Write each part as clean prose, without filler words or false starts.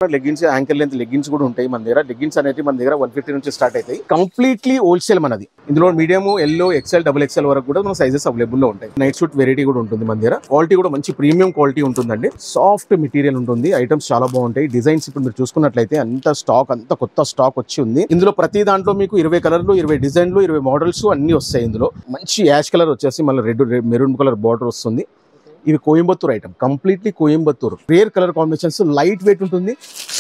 Leggings ankle length leggings కూడా ఉంటాయి మన దగ్గర. లెగ్గిన్స్ అనేది మన దగ్గర 150 నుంచి స్టార్ట్ అవుతాయి. కంప్లీట్లీ హోల్సేల్ మనది. ఇందులో medium, L, XL, double XL వరకు కూడా మన సైజెస్ అవైలబుల్ లో ఉంటాయి. నైట్ సూట్ వెరైటీ కూడా ఉంటుంది మన దగ్గర. క్వాలిటీ కూడా మంచి ప్రీమియం క్వాలిటీ ఉంటుందండి. సాఫ్ట్ మెటీరియల్ ఉంటుంది. ఐటమ్స్ చాలా బాగుంటాయి. డిజైన్స్ ఇప్పుడు మీరు చూసుకున్నట్లయితే అంత కొత్త స్టాక్ వచ్చి ఉంది. ఇందులో ప్రతి దాంట్లో మీకు 20 కలర్లు, 20 డిజైన్లు, 20 మోడల్స్ అన్ని వస్తాయి. ఇందులో మంచి యాష్ కలర్ వచ్చేసి మళ్ళీ రెడ్ మెరూన్ కలర్ బార్డర్ వస్తుంది. ఇవి Coimbatore item, completely Coimbatore. Rare colour combinations, light weight ఉంటుంది,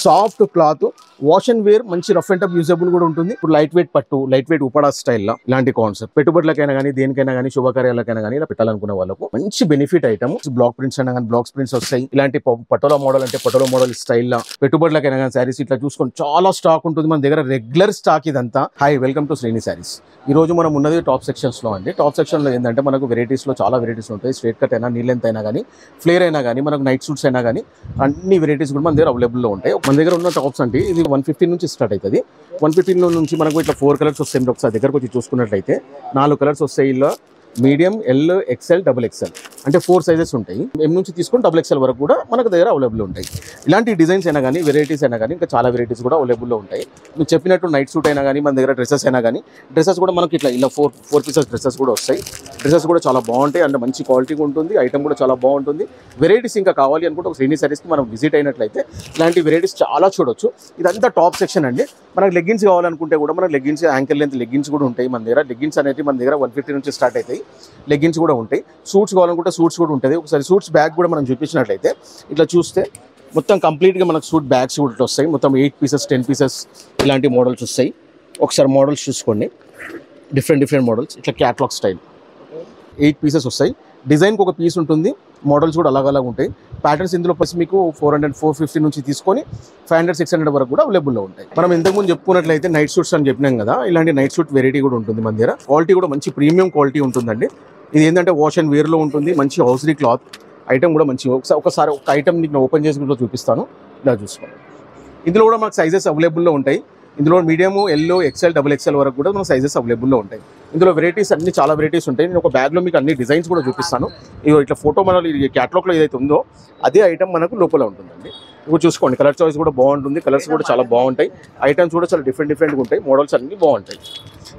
soft cloth, wash and wear, మంచి రఫ్ అండ్ టఫ్ యూజబుల్ కూడా ఉంటుంది. ఇప్పుడు లైట్ వెయిట్ పట్టు, లైట్ వెయిట్ ఉపాడా స్టైల్ ఇలాంటి కాన్సెప్ట్ పెట్టుబడులకైనా కానీ, దేనికైనా కానీ, శుభకార్యాలకైనా కానీ ఇలా పెట్టాలనుకునే వాళ్ళకు మంచి బెనిఫిట్ ఐటమ్. బ్లాక్ ప్రింట్స్ అయినా కానీ బ్లాక్ ప్రింట్స్ వస్తాయి. ఇలాంటి పటోలా మోడల్ అంటే పటోలా మోడల్ స్టైల్ పెట్టుబడులకైనా కానీ శారీస్ ఇట్లా చూసుకొని చాలా స్టాక్ ఉంటుంది మన దగ్గర. రెగ్యులర్ స్టాక్ ఇదంతా. హాయ్, వెల్కమ్ టు శ్రేణి శారీస్. ఈ రోజు మనం ఉన్నది టాప్ సెక్షన్స్ లో అండి. టాప్ సెక్షన్ లో ఏంటంటే మనకు వెరైటీస్ లో చాలా వెరైటీస్ ఉంటాయి. స్ట్రేట్ కట్ అయినా, నీ లెంత్ అయినా కానీ, ఫ్లేర్ అయినా కానీ, మనకు నైట్ సూట్స్ అయినా కానీ అన్ని వెరైటీస్ కూడా మన దగ్గర అవైలబుల్ లో ఉంటాయి. మన దగ్గర ఉన్న టాప్స్ అంటే ఇది 150 నుంచి స్టార్ట్ అవుతుంది. 150 నుంచి మనకు ఇట్లా 4 కలర్స్ వస్తాయి. ఒకసారి దగ్గరకు వచ్చి చూసుకున్నట్లయితే 4 కలర్స్ వస్తాయి. ఇలా medium, L, XL, double XL అంటే 4 సైజెస్ ఉంటాయి. ఎం నుంచి తీసుకొని డబుల్ ఎక్సెల్ వరకు కూడా మనకు దగ్గర అవైలబుల్ ఉంటాయి. ఇలాంటి డిజైన్స్ అయినా కానీ, వెరైటీస్ అయినా కానీ, ఇంకా చాలా వెరైటీస్ కూడా అవైలబుల్లో ఉంటాయి. మీరు చెప్పినట్టు నైట్ సూట్ అయినా కానీ, మన దగ్గర డ్రెస్సెస్ అయినా కానీ, డ్రెస్సెస్ కూడా మనకి ఇలా 4 పీసెస్ డ్రెస్సెస్ కూడా వస్తాయి. డ్రెస్సెస్ కూడా చాలా బాగుంటాయి అంటే మంచి క్వాలిటీ ఉంటుంది. ఐటమ్ కూడా చాలా బాగుంటుంది. వెరైటీస్ ఇంకా కావాలి అనుకుంటే ఒక శ్రేణి శారీస్కి మనం విజిట్ అయినట్లయితే ఇలాంటి వెరైటీస్ చాలా చూడొచ్చు. ఇదంతా టాప్ సెక్షన్ అండి. మనకు లెగ్గిన్స్ కావాలనుకుంటే కూడా మనకు లెగ్గిన్స్, యాంకిల్ లెంత్ లెగ్గిన్స్ కూడా ఉంటాయి మన దగ్గర. లెగ్గిన్స్ అనేది మన దగ్గర 150 నుంచి స్టార్ట్ అవుతాయి. లెగ్గిన్స్ కూడా ఉంటాయి. సూట్స్ కావాలనుకుంటే సూట్స్ కూడా ఉంటుంది. ఒకసారి సూట్స్ బ్యాగ్ కూడా మనం చూపించినట్లయితే ఇట్లా చూస్తే మొత్తం కంప్లీట్గా మనకు సూట్ బ్యాగ్స్ కూడా వస్తాయి. మొత్తం 8 పీసెస్, 10 పీసెస్ ఇలాంటి మోడల్స్ వస్తాయి. ఒకసారి మోడల్స్ చూసుకోండి. డిఫరెంట్ మోడల్స్ ఇట్లా క్యాట్లాగ్ స్టైల్ 8 పీసెస్ వస్తాయి. డిజైన్కి ఒక పీస్ ఉంటుంది. మోడల్స్ కూడా అలాగ ఉంటాయి. ప్యాటర్న్స్ ఇందులో ప్లస్ మీకు 400, 450 నుంచి తీసుకొని 500, 600 వరకు కూడా అవైలబుల్లో ఉంటాయి. మనం ఇంతకుముందు చెప్పుకున్నట్లయితే నైట్ సూట్స్ అని చెప్పినాం కదా, ఇలాంటి నైట్ సూట్ వెరైటీ కూడా ఉంటుంది మన దగ్గర. క్వాలిటీ కూడా మంచి ప్రీమియం క్వాలిటీ ఉంటుందండి. ఇది ఏంటంటే వాష్ అండ్ వేర్లో ఉంటుంది. మంచి హౌస్రీ క్లాత్ ఐటమ్ కూడా మంచి. ఒకసారి ఒక ఐటమ్ నేను ఓపెన్ చేసి కూడా చూపిస్తాను. ఇలా చూసుకోండి. ఇందులో కూడా మనకు సైజెస్ అవైలబుల్లో ఉంటాయి. ఇందులో medium, L, XL, double XL వరకు కూడా మన సైజెస్ అవైలబుల్లో ఉంటాయి. ఇందులో వెరైటీస్ అన్ని చాలా వెరైటీస్ ఉంటాయి. నేను ఒక బ్యాగ్లో మీకు అన్ని డిజైన్స్ కూడా చూపిస్తాను. ఇగో ఇట్లా ఫోటో మోడల్ ఈ క్యాటలాగ్లో ఏదైతే ఉందో అదే ఐటమ్ మనకు లోపల ఉంటుందండి. ఇప్పుడు చూసుకోండి, కలర్ చాయిస్ కూడా బాగుంటుంది. కలర్స్ కూడా చాలా బాగుంటాయి. ఐటమ్స్ కూడా చాలా డిఫరెంట్గా ఉంటాయి. మోడల్స్ అన్ని బాగుంటాయి.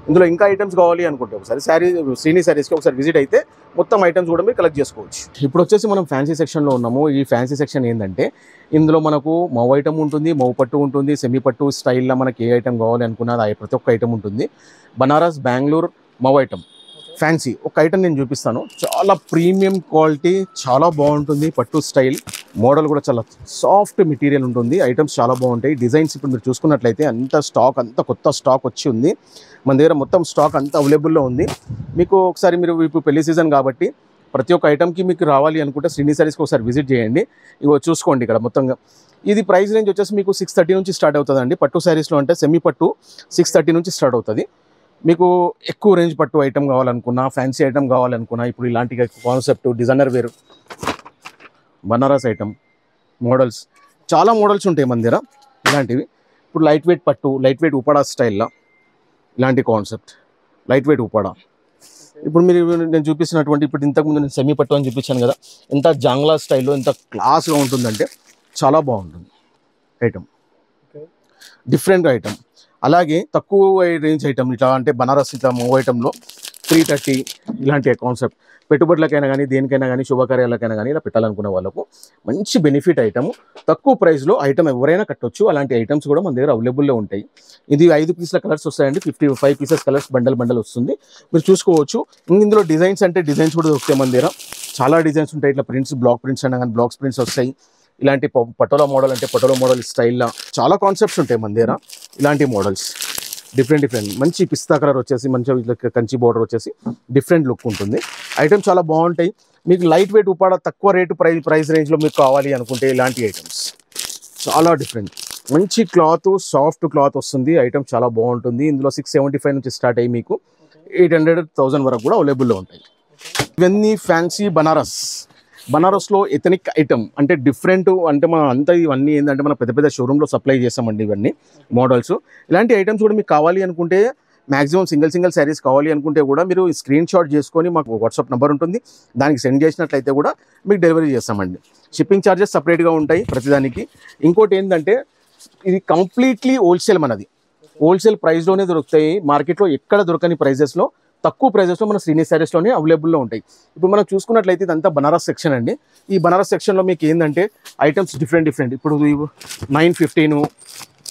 ఇందులో ఇంకా ఐటమ్స్ కావాలి అనుకుంటే ఒకసారి శ్రేణి శారీస్కి ఒకసారి విజిట్ అయితే మొత్తం ఐటమ్స్ కూడా మీరు కలెక్ట్ చేసుకోవచ్చు. ఇప్పుడు వచ్చేసి మనం ఫ్యాన్సీ సెక్షన్లో ఉన్నాము. ఈ ఫ్యాన్సీ సెక్షన్ ఏంటంటే ఇందులో మనకు మౌ ఐటమ్ ఉంటుంది, మౌ పట్టు ఉంటుంది, సెమీ పట్టు స్టైల్లో మనకి ఏ ఐటమ్ కావాలి అనుకున్నది ప్రతి ఒక్క ఐటమ్ ఉంటుంది. బనారస్, బెంగళూరు మౌ ఐటమ్ ఫ్యాన్సీ ఒక ఐటమ్ నేను చూపిస్తాను. చాలా ప్రీమియం క్వాలిటీ, చాలా బాగుంటుంది. పట్టు స్టైల్ మోడల్ కూడా చాలా సాఫ్ట్ మెటీరియల్ ఉంటుంది. ఐటమ్స్ చాలా బాగుంటాయి. డిజైన్స్ ఇప్పుడు మీరు చూసుకున్నట్లయితే అంత కొత్త స్టాక్ వచ్చి ఉంది మన దగ్గర. మొత్తం స్టాక్ అంతా అవైలబుల్లో ఉంది. మీకు ఒకసారి మీరు ఇప్పుడు పెళ్లి సీజన్ కాబట్టి ప్రతి ఒక్క ఐటమ్కి మీకు రావాలి అనుకుంటే శ్రేణి శారీస్కి ఒకసారి విజిట్ చేయండి. ఇగో చూసుకోండి ఇక్కడ మొత్తంగా. ఇది ప్రైస్ రేంజ్ వచ్చేసి మీకు 630 నుంచి స్టార్ట్ అవుతుందండి. పట్టు శారీస్లో అంటే సెమీ పట్టు 630 నుంచి స్టార్ట్ అవుతుంది. మీకు ఎక్కువ రేంజ్ పట్టు ఐటమ్ కావాలనుకున్నా, ఫ్యాన్సీ ఐటమ్ కావాలనుకున్నా, ఇప్పుడు ఇలాంటి కాన్సెప్ట్ డిజైనర్ వేరు బనారస్ ఐటమ్ మోడల్స్ చాలా మోడల్స్ ఉంటాయి మన దగ్గర. ఇలాంటివి ఇప్పుడు లైట్ వెయిట్ పట్టు, లైట్ వెయిట్ ఉపాడా స్టైల్లో ఇలాంటి కాన్సెప్ట్ లైట్ వెయిట్ ఉపాడా. ఇప్పుడు నేను చూపిస్తున్నటువంటి ఇప్పుడు ఇంతకుముందు నేను సెమీ పట్టు అని చూపించాను కదా, ఎంత జాంగ్లా స్టైల్లో ఎంత క్లాస్గా ఉంటుందంటే చాలా బాగుంటుంది ఐటమ్. Different item. అలాగే తక్కువ రేంజ్ ఐటమ్ ఇట్లా అంటే బనారస్ ఇట్లా మూ ఐటంలో 330 ఇలాంటి కాన్సెప్ట్ పెట్టుబడులకైనా కానీ, దేనికైనా కానీ, శుభకార్యాలకైనా కానీ ఇలా పెట్టాలనుకునే వాళ్ళకు మంచి బెనిఫిట్ ఐటమ్. తక్కువ ప్రైస్లో ఐటమ్ ఎవరైనా కట్టొచ్చు. అలాంటి ఐటమ్స్ కూడా మన దగ్గర అవైలబుల్లో ఉంటాయి. ఇది 5 పీసుల కలర్స్ వస్తాయండి. 55 పీసెస్ కలర్స్ బండల్ వస్తుంది. మీరు చూసుకోవచ్చు. ఇందులో డిజైన్స్ అంటే డిజైన్స్ కూడా వస్తాయి మన దగ్గర. చాలా డిజైన్స్ ఉంటాయి. ఇట్లా ప్రింట్స్, బ్లాక్ ప్రింట్స్ అయినా కానీ బ్లాక్స్ ప్రింట్స్ వస్తాయి. ఇలాంటి పటోలా మోడల్ అంటే పటోలా మోడల్ స్టైల్లో చాలా కాన్సెప్ట్స్ ఉంటాయి మన దగ్గర. ఇలాంటి మోడల్స్ డిఫరెంట్ మంచి పిస్తా కలర్ వచ్చేసి మంచిగా కంచి బోర్డర్ వచ్చేసి డిఫరెంట్ లుక్ ఉంటుంది. ఐటమ్ చాలా బాగుంటాయి. మీకు లైట్ వెయిట్ ఉపాడా తక్కువ రేటు ప్రైస్ రేంజ్లో మీకు కావాలి అనుకుంటే ఇలాంటి ఐటమ్స్ చాలా డిఫరెంట్. మంచి క్లాత్, సాఫ్ట్ క్లాత్ వస్తుంది. ఐటమ్ చాలా బాగుంటుంది. ఇందులో 675 నుంచి స్టార్ట్ అయ్యి మీకు 800, 1000 వరకు కూడా అవైలబుల్లో ఉంటాయి. ఇవన్నీ ఫ్యాన్సీ బనారస్లో ఎథనిక్ ఐటమ్ అంటే డిఫరెంట్ అంటే మనం అంతా ఇవన్నీ ఏంటంటే మనం పెద్ద షోరూంలో సప్లై చేస్తామండి. ఇవన్నీ మోడల్స్. ఇలాంటి ఐటమ్స్ కూడా మీకు కావాలి అనుకుంటే మాక్సిమం సింగిల్ శారీస్ కావాలి అనుకుంటే కూడా మీరు స్క్రీన్ షాట్ చేసుకొని మాకు వాట్సాప్ నెంబర్ ఉంటుంది, దానికి సెండ్ చేసినట్లయితే కూడా మీకు డెలివరీ చేస్తామండి. షిప్పింగ్ ఛార్జెస్ సపరేట్గా ఉంటాయి ప్రతిదానికి. ఇంకోటి ఏంటంటే ఇది కంప్లీట్లీ హోల్సేల్ మనది, హోల్సేల్ ప్రైస్లోనే దొరుకుతాయి. మార్కెట్లో ఎక్కడ దొరకని ప్రైజెస్లో, తక్కువ ప్రైజెస్లో మన శ్రీనివాస్ శారీస్లోనే అవైలబుల్లో ఉంటాయి. ఇప్పుడు మనం చూసుకున్నట్లయితే ఇదంతా బనారస్ సెక్షన్ అండి. ఈ బనారస్ సెక్షన్లో మీకు ఏంటంటే ఐటమ్స్ డిఫరెంట్ ఇప్పుడు 915,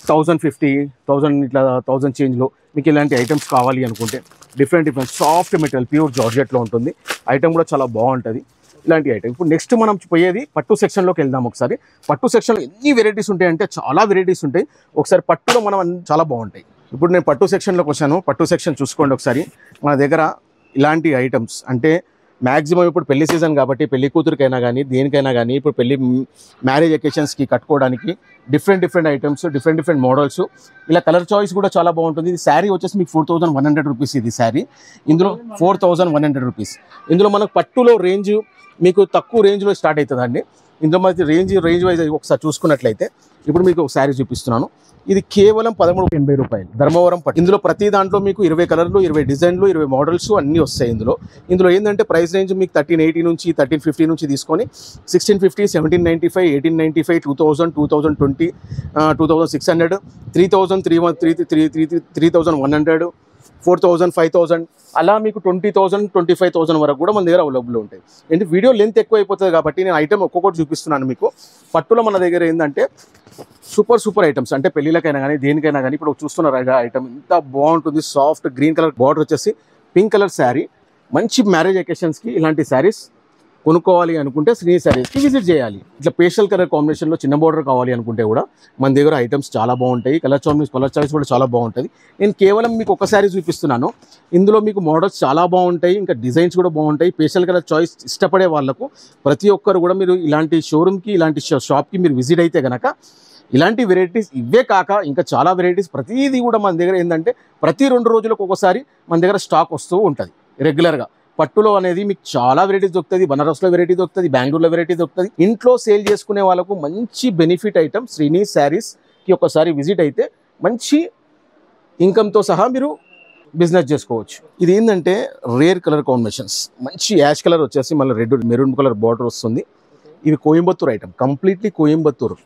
1050, 1000 ఇట్లా 1000 చేంజ్లో మీకు ఇలాంటి ఐటమ్స్ కావాలి అనుకుంటే డిఫరెంట్ సాఫ్ట్ మెటీరియల్ ప్యూర్ జార్జెట్లో ఉంటుంది. ఐటమ్ కూడా చాలా బాగుంటుంది ఇలాంటి ఐటమ్. ఇప్పుడు నెక్స్ట్ మనం పోయేది పట్టు సెక్షన్లోకి వెళ్దాం. ఒకసారి పట్టు సెక్షన్లో ఎన్ని వెరైటీస్ ఉంటాయంటే చాలా వెరైటీస్ ఉంటాయి. ఒకసారి పట్టులో మనం చాలా బాగుంటాయి. ఇప్పుడు నేను పట్టు సెక్షన్లోకి వచ్చాను. పట్టు సెక్షన్ చూసుకోండి ఒకసారి. మన దగ్గర ఇలాంటి ఐటమ్స్ అంటే మ్యాక్సిమం ఇప్పుడు పెళ్లి సీజన్ కాబట్టి పెళ్లి కూతురికైనా కానీ దేనికైనా కానీ ఇప్పుడు పెళ్లి మ్యారేజ్ అకేషన్స్కి కట్టుకోవడానికి డిఫరెంట్ ఐటమ్స్, డిఫరెంట్ మోడల్స్. ఇలా కలర్ చాయిస్ కూడా చాలా బాగుంటుంది. ఇది శారీ వచ్చేసి మీకు 4100 రూపీస్. ఇది శారీ ఇందులో 4100 రూపీస్. ఇందులో మనకు పట్టులో రేంజ్ మీకు తక్కువ రేంజ్లో స్టార్ట్ అవుతుందండి. ఇందులో మనకి రేంజ్ వైజ్ ఒకసారి చూసుకున్నట్లయితే ఇప్పుడు మీకు ఒక శారీ చూపిస్తున్నాను. ఇది కేవలం 1380 రూపాయలు ధర్మవరం పట్టు. ఇందులో ప్రతి దాంట్లో మీకు 20 కలర్లు, 20 డిజైన్లు, 20 మోడల్స్ అన్నీ వస్తాయి. ఇందులో ఏంటంటే ప్రైస్ రేంజ్ మీకు 1380 నుంచి 1350 నుంచి తీసుకొని 1650, 1795, 1895, 2000, 2020, 2600, 3000, 3100, 4000, 5000 అలా మీకు 20,000, 25,000 వరకు కూడా మన దగ్గర అవైలబుల్ ఉంటాయి. అంటే వీడియో లెంత్ ఎక్కువ అయిపోతుంది కాబట్టి నేను ఐటమ్ ఒక్కొక్కటి చూపిస్తున్నాను మీకు. పట్టులో మన దగ్గర ఏంటంటే సూపర్ ఐటమ్స్ అంటే పెళ్ళిళ్ళకైనా కానీ దేనికైనా కానీ. ఇప్పుడు చూస్తున్నారు ఐటమ్ ఎంత బాగుంటుంది. సాఫ్ట్ గ్రీన్ కలర్ బార్డర్ వచ్చేసి పింక్ కలర్ శారీ. మంచి మ్యారేజ్ అకేషన్స్కి ఇలాంటి శారీస్ కొనుక్కోవాలి అనుకుంటే శ్రీనివాస్ శారీస్కి విజిట్ చేయాలి. ఇట్లా పేస్టల్ కలర్ కాంబినేషన్లో చిన్న బార్డర్ కావాలి అనుకుంటే కూడా మన దగ్గర ఐటమ్స్ చాలా బాగుంటాయి. కలర్ చాయిస్ కూడా చాలా బాగుంటుంది. నేను కేవలం మీకు ఒక శారీ చూపిస్తున్నాను. ఇందులో మీకు మోడల్స్ చాలా బాగుంటాయి, ఇంకా డిజైన్స్ కూడా బాగుంటాయి. పేస్టల్ కలర్ చాయిస్ ఇష్టపడే వాళ్ళకు ప్రతి ఒక్కరు కూడా మీరు ఇలాంటి షోరూమ్కి, ఇలాంటి షాప్కి మీరు విజిట్ అయితే కనుక ఇలాంటి వెరైటీస్ ఇవే కాక ఇంకా చాలా వెరైటీస్ ప్రతిదీ కూడా మన దగ్గర ఏంటంటే ప్రతి 2 రోజులకు ఒకసారి మన దగ్గర స్టాక్ వస్తూ ఉంటుంది రెగ్యులర్గా. పట్టులో అనేది మీకు చాలా వెరైటీస్ దొరుకుతుంది. బనారస్లో వెరైటీ దొరుకుతుంది, బెంగళూరులో వెరైటీ దొరుకుతుంది. ఇంట్లో సేల్ చేసుకునే వాళ్ళకు మంచి బెనిఫిట్ ఐటమ్ శ్రీనివాస్ శారీస్కి ఒకసారి విజిట్ అయితే మంచి ఇన్కమ్తో సహా మీరు బిజినెస్ చేసుకోవచ్చు. ఇది ఏంటంటే రేర్ కలర్ కాంబినేషన్స్. మంచి యాష్ కలర్ వచ్చేసి మళ్ళీ రెడ్ మెరూన్ కలర్ బార్డర్ వస్తుంది. ఇవి కోయంబత్తూర్ ఐటమ్, కంప్లీట్లీ కోయంబత్తూర్.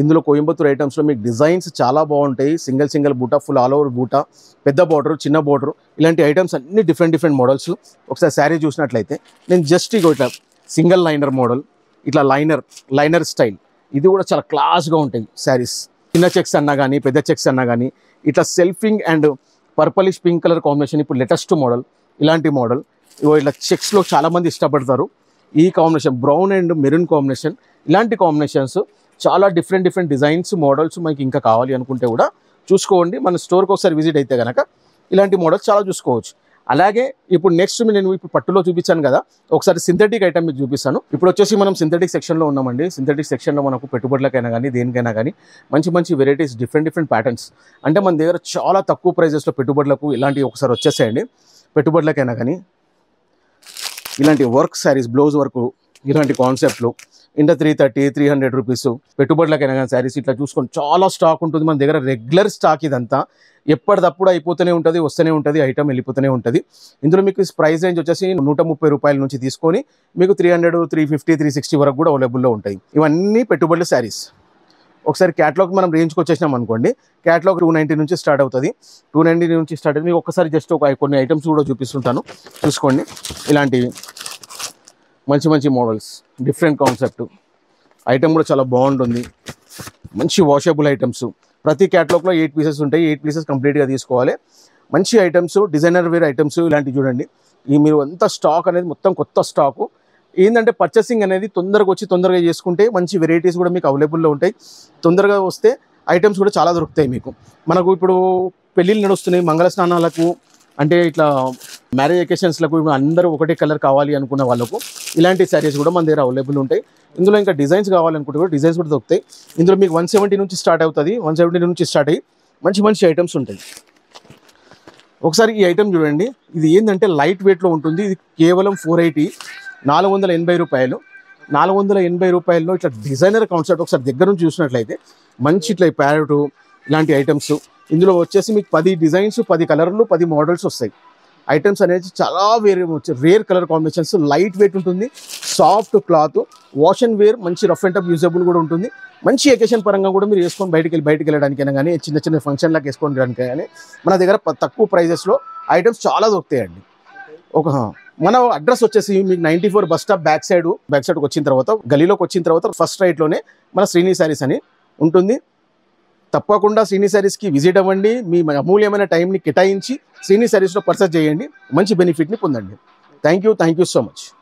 ఇందులో కోయంబత్తూర్ ఐటమ్స్లో మీకు డిజైన్స్ చాలా బాగుంటాయి. సింగిల్ బూటా, ఫుల్ ఆల్ ఓవర్ బూటా, పెద్ద బార్డర్, చిన్న బార్డర్, ఇలాంటి ఐటమ్స్ అన్ని డిఫరెంట్ మోడల్స్. ఒకసారి శారీ చూసినట్లయితే నేను జస్ట్ ఇట్లా సింగిల్ లైనర్ మోడల్, ఇట్లా లైనర్ స్టైల్, ఇది కూడా చాలా క్లాస్గా ఉంటాయి శారీస్. చిన్న చెక్స్ అన్నా కానీ పెద్ద చెక్స్ అన్నా కానీ ఇట్లా సెల్ఫింగ్ and purplish pink colour combination ఇప్పుడు లేటెస్ట్ మోడల్. ఇలాంటి మోడల్ ఇట్లా చెక్స్లో చాలామంది ఇష్టపడతారు. ఈ combination brown and maroon combination, ఇలాంటి కాంబినేషన్స్ చాలా డిఫరెంట్ డిజైన్స్, మోడల్స్ మనకి ఇంకా కావాలి అనుకుంటే కూడా చూసుకోండి. మన స్టోర్కి ఒకసారి విజిట్ అయితే కనుక ఇలాంటి మోడల్స్ చాలా చూసుకోవచ్చు. అలాగే ఇప్పుడు నెక్స్ట్ నేను ఇప్పుడు పట్టులో చూపించాను కదా, ఒకసారి సింథటిక్ ఐటమ్ మీకు చూపిస్తాను. ఇప్పుడు వచ్చేసి మనం సింథటిక్ సెక్షన్లో ఉన్నామండి. సింథటిక్ సెక్షన్లో మనకు పెట్టుబడులకైనా కానీ దేనికైనా కానీ మంచి వెరైటీస్, డిఫరెంట్ ప్యాటర్న్స్ అంటే మన దగ్గర చాలా తక్కువ ప్రైజెస్లో పెట్టుబడులకు ఇలాంటివి ఒకసారి వచ్చేసాయండి. పెట్టుబడులకైనా కానీ ఇలాంటి వర్క్ శారీస్, బ్లౌజ్ వర్క్, ఇలాంటి కాన్సెప్ట్లు ఇంత 330, 300 రూపీస్ పెట్టుబడులకైనా కానీ శారీస్ ఇట్లా చూసుకొని చాలా స్టాక్ ఉంటుంది మన దగ్గర. రెగ్యులర్ స్టాక్ ఇదంతా ఎప్పటికప్పుడు అయిపోతూనే ఉంటుంది, వస్తూనే ఉంటుంది, ఐటమ్ వెళ్ళిపోతూనే ఉంటుంది. ఇందులో మీకు ప్రైస్ రేంజ్ వచ్చేసి 130 రూపాయల నుంచి తీసుకొని మీకు 300, 350, 360 వరకు కూడా అవైలబుల్లో ఉంటాయి. ఇవన్నీ పెట్టుబడుల శారీస్. ఒకసారి క్యాటలాగ్ మనం రేంజ్కి వచ్చేసినాం అనుకోండి, క్యాటలాగ్ 290 నుంచి స్టార్ట్ అవుతుంది. 290 నుంచి స్టార్ట్ అవుతుంది. మీకు ఒకసారి జస్ట్ కొన్ని ఐటమ్స్ కూడా చూపిస్తుంటాను, చూసుకోండి. ఇలాంటివి మంచి మోడల్స్, డిఫరెంట్ కాన్సెప్ట్ ఐటమ్ కూడా చాలా బాగుంటుంది. మంచి వాషబుల్ ఐటమ్స్. ప్రతి క్యాటలాగ్లో 8 పీసెస్ ఉంటాయి. 8 పీసెస్ కంప్లీట్గా తీసుకోవాలి. మంచి ఐటమ్స్, డిజైనర్ వేర్ ఐటమ్స్ ఇలాంటివి చూడండి. ఈ మీరు అంతా స్టాక్ అనేది మొత్తం కొత్త స్టాకు. ఏంటంటే పర్చేసింగ్ అనేది తొందరగా చేసుకుంటే మంచి వెరైటీస్ కూడా మీకు అవైలబుల్లో ఉంటాయి. తొందరగా వస్తే ఐటమ్స్ కూడా చాలా దొరుకుతాయి మీకు. మనకు ఇప్పుడు పెళ్ళిళ్ళు నడుస్తున్నాయి, మంగళ స్నానాలకు అంటే ఇట్లా మ్యారేజ్ అకేషన్స్లకు అందరూ ఒకటే కలర్ కావాలి అనుకున్న వాళ్ళకు ఇలాంటి శారీస్ కూడా మన దగ్గర అవైలబుల్ ఉంటాయి. ఇందులో ఇంకా డిజైన్స్ కావాలనుకుంటే కూడా డిజైన్స్ కూడా దొరుకుతాయి. ఇందులో మీకు 170 నుంచి స్టార్ట్ అవుతుంది. 170 నుంచి స్టార్ట్ అయ్యి మంచి ఐటమ్స్ ఉంటాయి. ఒకసారి ఈ ఐటమ్ చూడండి. ఇది ఏంటంటే లైట్ వెయిట్లో ఉంటుంది. ఇది కేవలం 480, 480 రూపాయలు. 480 రూపాయల్లో ఇట్లా డిజైనర్ కాన్సెప్ట్ ఒకసారి దగ్గర నుంచి చూసినట్లయితే మంచి ఇట్లా ప్యారెట్ ఇలాంటి ఐటమ్స్ ఇందులో వచ్చేసి మీకు 10 డిజైన్స్, 10 కలర్లు, 10 మోడల్స్ వస్తాయి. ఐటమ్స్ అనేది చాలా rare colour combinations, light weight ఉంటుంది, soft cloth, wash and wear, మంచి రఫ్ అండ్ టఫ్ యూజబుల్ కూడా ఉంటుంది. మంచి ఎకేషన్ పరంగా కూడా మీరు వేసుకొని బయటికి వెళ్ళడానికైనా కానీ, చిన్న చిన్న ఫంక్షన్లకు వేసుకోవడానికి కానీ మన దగ్గర తక్కువ ప్రైజెస్లో ఐటమ్స్ చాలా దొరుకుతాయండి. మన అడ్రస్ వచ్చేసి మీకు 94 బస్ స్టాప్ బ్యాక్ సైడ్కి వచ్చిన తర్వాత, గలీలోకి వచ్చిన తర్వాత ఫస్ట్ రైట్లోనే మన శ్రీని శారీస్ అని ఉంటుంది. తప్పకుండా శ్రీని శారీస్కి విజిట్ అవ్వండి. మీ అమూల్యమైన టైంని కేటాయించి శ్రీని శారీస్లో పర్చేస్ చేయండి. మంచి బెనిఫిట్ని పొందండి. Thank you so much.